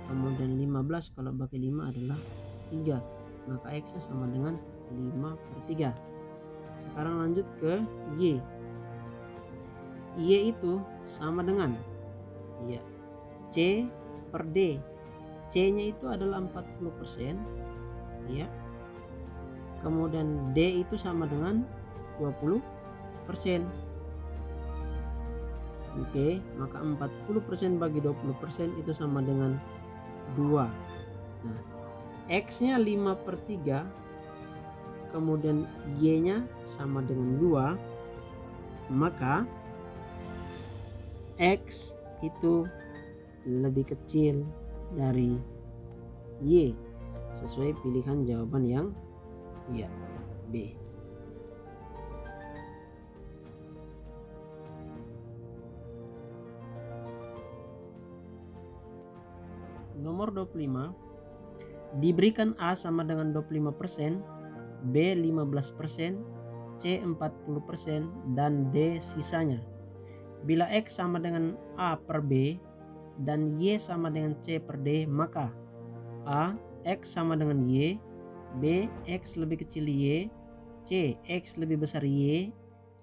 Kemudian 15 kalau bagi 5 adalah 3. Maka X sama dengan 5/3. Sekarang lanjut ke Y. Y itu sama dengan C per D. C nya itu adalah 40%, ya. Kemudian D itu sama dengan 20%. Oke, maka 40% bagi 20% itu sama dengan 2. Nah, X nya 5/3, kemudian Y nya sama dengan 2, maka X itu lebih kecil dari Y. Sesuai pilihan jawaban yang B. Nomor 25, diberikan A sama dengan 25%, B 15%, C 40%, dan D sisanya. Bila X sama dengan A per B dan Y sama dengan C per D, maka A. X sama dengan Y, B. X lebih kecil Y, C. X lebih besar Y,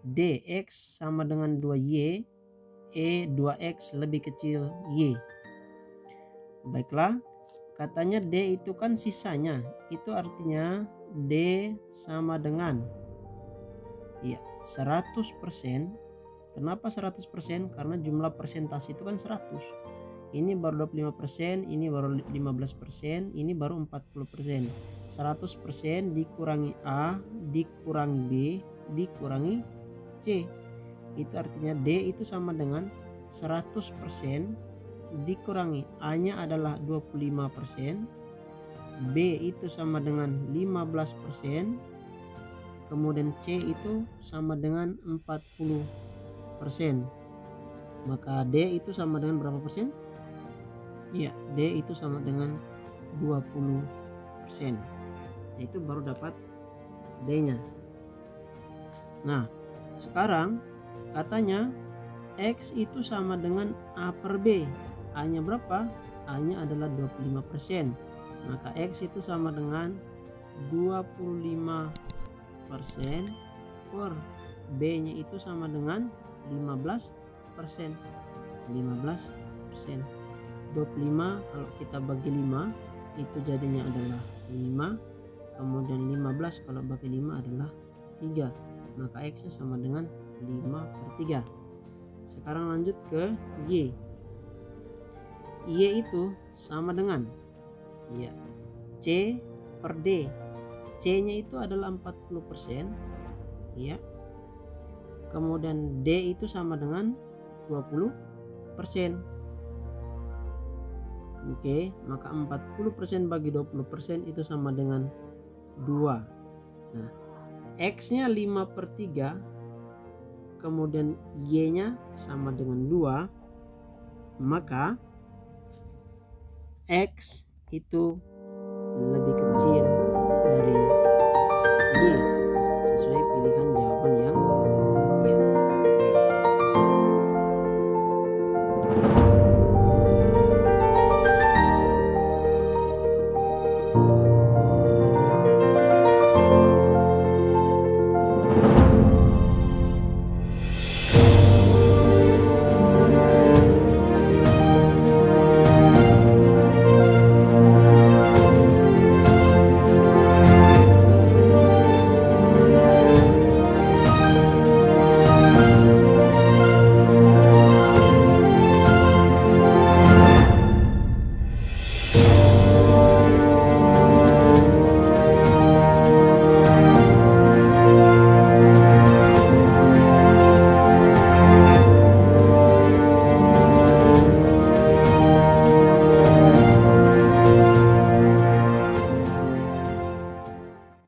D. X sama dengan 2Y, E. 2X lebih kecil Y. Baiklah, katanya D itu kan sisanya, itu artinya D sama dengan 100%. Kenapa 100%? Karena jumlah persentase itu kan 100. Ini baru 25%, ini baru 15%, ini baru 40%. 100% dikurangi A, dikurangi B, dikurangi C. Itu artinya D itu sama dengan 100% dikurangi A-nya adalah 25%, B itu sama dengan 15%, kemudian C itu sama dengan 40%. Maka D itu sama dengan berapa persen? Ya, D itu sama dengan 20%. Itu baru dapat D-nya. Nah, sekarang katanya X itu sama dengan A per B. A-nya berapa? A-nya adalah 25%. Maka X itu sama dengan 25% per B-nya itu sama dengan 15%. 15%. 25 kalau kita bagi 5 itu jadinya adalah 5. Kemudian 15 kalau bagi 5 adalah 3. Maka X-nya sama dengan 5/3. Sekarang lanjut ke Y. Y itu sama dengan C per D. C nya itu adalah 40%, kemudian D itu sama dengan 20%. Oke, maka 40% bagi 20% itu sama dengan 2. Nah, X nya 5/3, kemudian Y nya sama dengan 2, maka X itu lebih kecil dari